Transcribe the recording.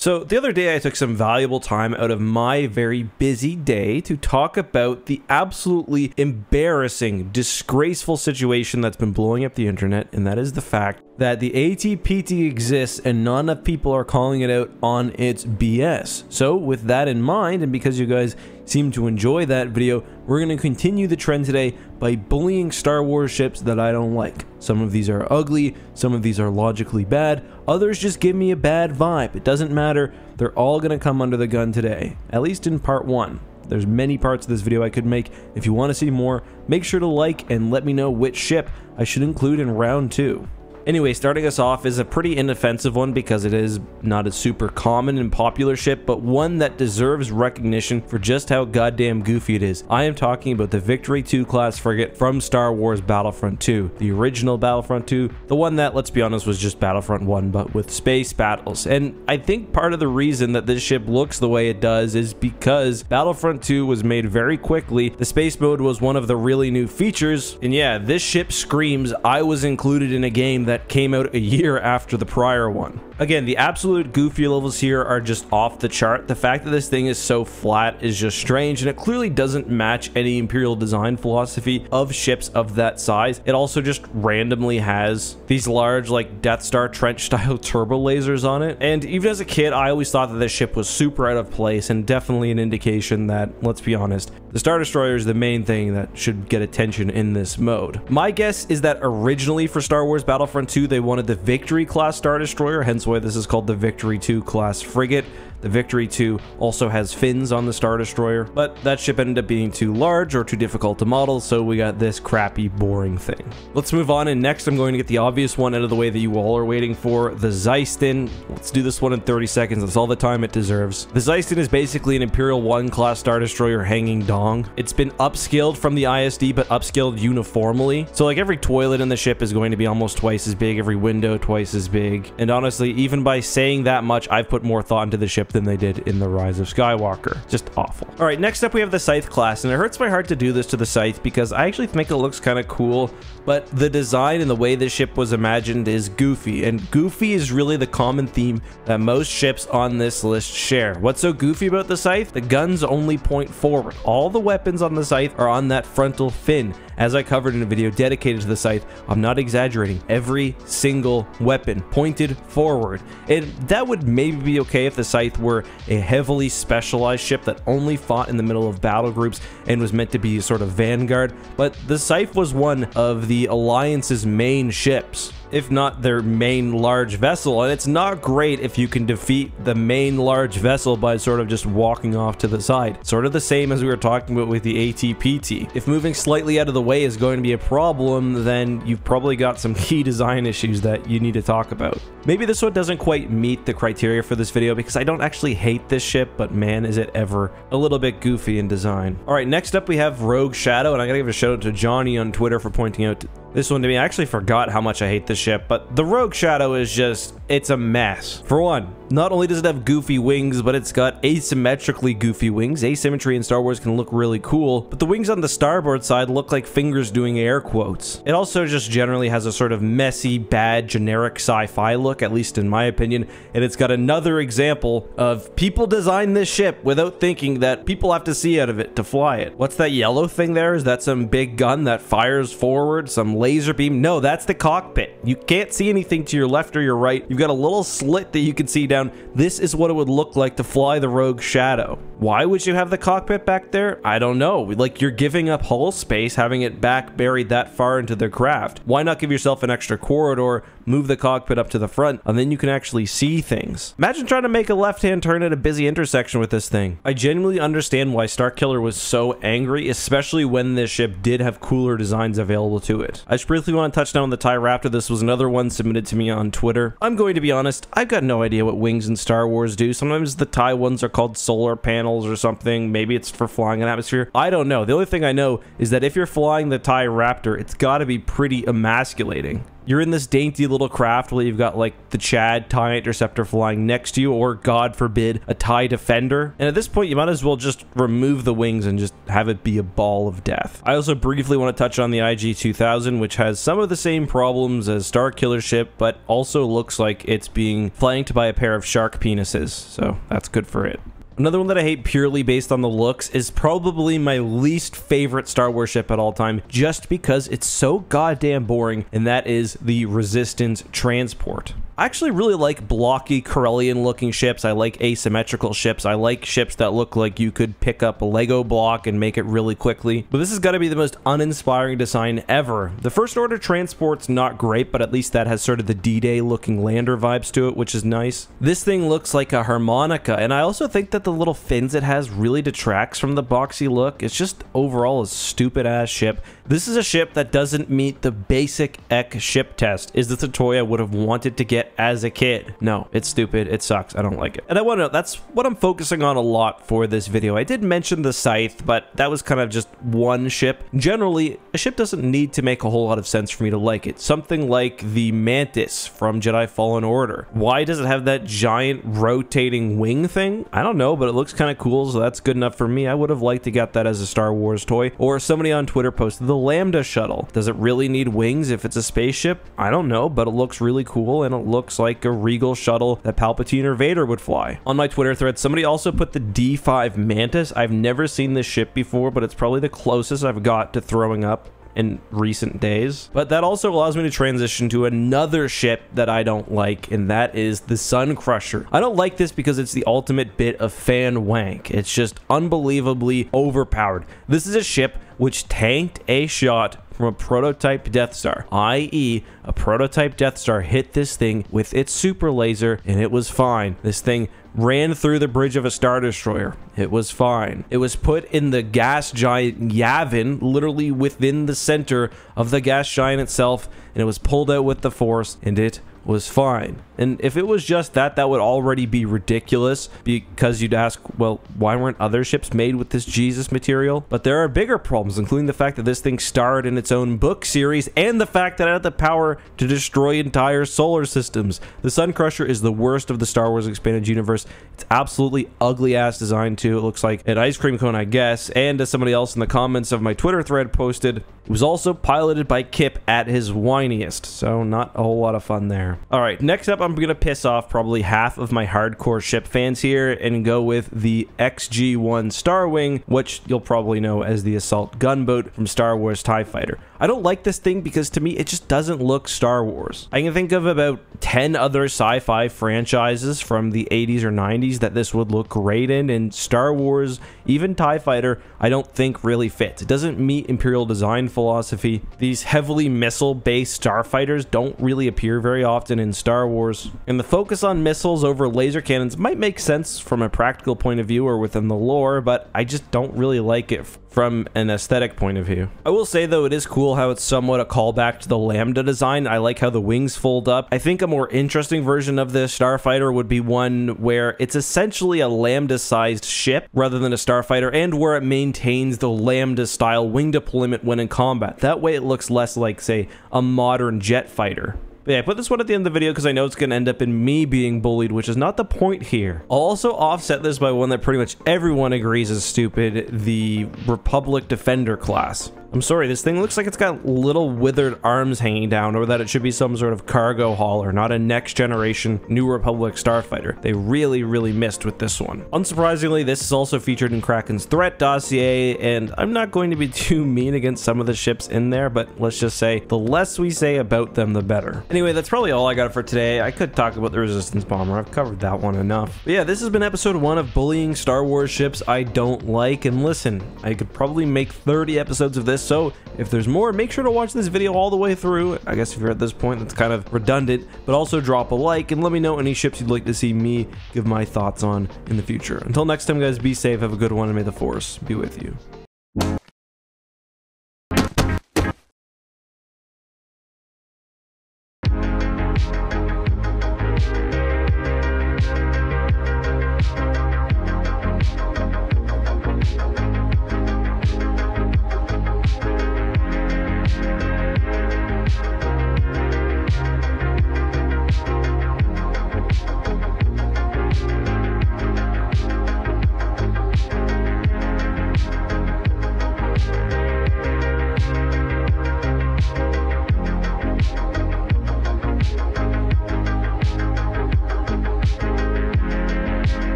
So the other day I took some valuable time out of my very busy day to talk about the absolutely embarrassing, disgraceful situation that's been blowing up the internet, and that is the fact that the ATPT exists and not enough people are calling it out on its BS. So with that in mind, and because you guys seem to enjoy that video, we're going to continue the trend today by bullying Star Wars ships that I don't like. Some of these are ugly, some of these are logically bad, others just give me a bad vibe. It doesn't matter, they're all going to come under the gun today, at least in part 1. There's many parts of this video I could make. If you want to see more, make sure to like and let me know which ship I should include in round 2. Anyway, starting us off is a pretty inoffensive one because it is not a super common and popular ship, but one that deserves recognition for just how goddamn goofy it is. I am talking about the Victory 2 class frigate from Star Wars Battlefront 2, the original Battlefront 2, the one that, let's be honest, was just Battlefront 1, but with space battles. And I think part of the reason that this ship looks the way it does is because Battlefront 2 was made very quickly. The space mode was one of the really new features, and yeah, this ship screams I was included in a game that came out a year after the prior one. Again, the absolute goofy levels here are just off the chart. The fact that this thing is so flat is just strange, and it clearly doesn't match any Imperial design philosophy of ships of that size. It also just randomly has these large, like, Death Star trench style turbo lasers on it. And even as a kid, I always thought that this ship was super out of place, and definitely an indication that, let's be honest, the Star Destroyer is the main thing that should get attention in this mode. My guess is that originally for Star Wars Battlefront 2, they wanted the Victory class Star Destroyer, hence why this is called the Victory 2 class frigate. The Victory 2 also has fins on the Star Destroyer, but that ship ended up being too large or too difficult to model, so we got this crappy, boring thing. Let's move on, and next I'm going to get the obvious one out of the way that you all are waiting for, the Xyston. Let's do this one in 30 seconds, that's all the time it deserves. The Xyston is basically an Imperial 1 class Star Destroyer hanging dong. It's been upscaled from the ISD, but upscaled uniformly. So like every toilet in the ship is going to be almost twice as big, every window twice as big. And honestly, even by saying that much, I've put more thought into the ship than they did in The Rise of Skywalker. Just awful. All right, next up we have the Scythe class, and it hurts my heart to do this to the Scythe because I actually think it looks kind of cool, but the design and the way this ship was imagined is goofy, and goofy is really the common theme that most ships on this list share. What's so goofy about the Scythe? The guns only point forward. All the weapons on the Scythe are on that frontal fin. As I covered in a video dedicated to the Scythe, I'm not exaggerating, every single weapon pointed forward. And that would maybe be okay if the Scythe were a heavily specialized ship that only fought in the middle of battle groups and was meant to be a sort of vanguard, but the Scythe was one of the Alliance's main ships, if not their main large vessel, and it's not great if you can defeat the main large vessel by sort of just walking off to the side. Sort of the same as we were talking about with the ATPT. If moving slightly out of the way is going to be a problem, then you've probably got some key design issues that you need to talk about. Maybe this one doesn't quite meet the criteria for this video because I don't actually hate this ship, but man is it ever a little bit goofy in design. Alright, next up we have Rogue Shadow, and I gotta give a shout out to Johnny on Twitter for pointing out this one to me. I actually forgot how much I hate this ship, but the Rogue Shadow is just, it's a mess. For one, not only does it have goofy wings, but it's got asymmetrically goofy wings. Asymmetry in Star Wars can look really cool, but the wings on the starboard side look like fingers doing air quotes. It also just generally has a sort of messy, bad, generic sci-fi look, at least in my opinion, and it's got another example of people design this ship without thinking that people have to see out of it to fly it. What's that yellow thing there? Is that some big gun that fires forward? Some laser beam? No, that's the cockpit. You can't see anything to your left or your right. You've got a little slit that you can see down. This is what it would look like to fly the Rogue Shadow. Why would you have the cockpit back there? I don't know. Like, you're giving up hull space having it back buried that far into the craft. Why not give yourself an extra corridor, move the cockpit up to the front, and then you can actually see things? Imagine trying to make a left-hand turn at a busy intersection with this thing. I genuinely understand why Starkiller was so angry, especially when this ship did have cooler designs available to it. I just briefly want to touch down on the TIE Raptor. This was another one submitted to me on Twitter. I'm going to be honest, I've got no idea what wings in Star Wars do. Sometimes the TIE ones are called solar panels or something. Maybe it's for flying an atmosphere. I don't know. The only thing I know is that if you're flying the TIE Raptor, it's got to be pretty emasculating. You're in this dainty little craft where you've got like the Chad TIE Interceptor flying next to you, or God forbid, a TIE Defender. And at this point, you might as well just remove the wings and just have it be a ball of death. I also briefly want to touch on the IG-2000, which has some of the same problems as Starkiller ship, but also looks like it's being flanked by a pair of shark penises, so that's good for it. Another one that I hate purely based on the looks is probably my least favorite Star Wars ship at all time, just because it's so goddamn boring, and that is the Resistance Transport. I actually really like blocky Corellian looking ships. I like asymmetrical ships. I like ships that look like you could pick up a Lego block and make it really quickly. But this has got to be the most uninspiring design ever. The First Order Transport's not great, but at least that has sort of the D-Day looking lander vibes to it, which is nice. This thing looks like a harmonica, and I also think that the little fins it has really detracts from the boxy look. It's just overall a stupid ass ship. This is a ship that doesn't meet the basic EC ship test. Is this a toy I would have wanted to get as a kid? No, it's stupid. It sucks. I don't like it. And I want to know, that's what I'm focusing on a lot for this video. I did mention the Scythe, but that was kind of just one ship. Generally, a ship doesn't need to make a whole lot of sense for me to like it. Something like the Mantis from Jedi Fallen Order. Why does it have that giant rotating wing thing? I don't know, but it looks kind of cool, so that's good enough for me. I would have liked to get that as a Star Wars toy. Or somebody on Twitter posted the Lambda Shuttle. Does it really need wings if it's a spaceship? I don't know, but it looks really cool, and it looks like a regal shuttle that Palpatine or Vader would fly. On my Twitter thread, somebody also put the D5 Mantis. I've never seen this ship before, but it's probably the closest I've got to throwing up in recent days. But that also allows me to transition to another ship that I don't like, and that is the Sun Crusher. I don't like this because it's the ultimate bit of fan wank. It's just unbelievably overpowered. This is a ship which tanked a shot from a prototype Death Star, i.e. a prototype Death Star hit this thing with its super laser and it was fine. This thing ran through the bridge of a Star Destroyer. It was fine. It was put in the gas giant Yavin, literally within the center of the gas giant itself, and it was pulled out with the Force, and it was fine. And if it was just that, that would already be ridiculous, because you'd ask, well, why weren't other ships made with this Jesus material? But there are bigger problems, including the fact that this thing starred in its own book series, and the fact that it had the power to destroy entire solar systems. The Sun Crusher is the worst of the Star Wars Expanded Universe. It's absolutely ugly ass design too. It looks like an ice cream cone, I guess. And as somebody else in the comments of my Twitter thread posted, it was also piloted by Kip at his whiniest, so not a whole lot of fun there. Alright, next up I'm gonna piss off probably half of my hardcore ship fans here and go with the Xg1 Star Wing, which you'll probably know as the assault gunboat from Star Wars TIE Fighter. I don't like this thing because to me it just doesn't look Star Wars. I can think of about 10 other sci-fi franchises from the 80s or 90s that this would look great in, and Star Wars, even TIE Fighter, I don't think really fits. It doesn't meet Imperial design philosophy. These heavily missile-based starfighters don't really appear very often in Star Wars, and the focus on missiles over laser cannons might make sense from a practical point of view or within the lore, but I just don't really like it from an aesthetic point of view. I will say though, it is cool how it's somewhat a callback to the Lambda design. I like how the wings fold up. I think a more interesting version of this starfighter would be one where it's essentially a Lambda sized ship rather than a starfighter, and where it maintains the Lambda style wing deployment when in combat. That way it looks less like, say, a modern jet fighter. But yeah, I put this one at the end of the video because I know it's going to end up in me being bullied, which is not the point here. I'll also offset this by one that pretty much everyone agrees is stupid, the Republic Defender class. I'm sorry, this thing looks like it's got little withered arms hanging down, or that it should be some sort of cargo hauler, not a next generation New Republic starfighter. They really, really missed with this one. Unsurprisingly, this is also featured in Kraken's threat dossier, and I'm not going to be too mean against some of the ships in there, but let's just say the less we say about them, the better. Anyway, that's probably all I got for today. I could talk about the Resistance Bomber. I've covered that one enough. But yeah, this has been episode 1 of bullying Star Wars ships I don't like, and listen, I could probably make 30 episodes of this, so if there's more, make sure to watch this video all the way through. I guess if you're at this point, that's kind of redundant, but also drop a like and let me know any ships you'd like to see me give my thoughts on in the future. Until next time, guys, be safe, have a good one, and may the Force be with you.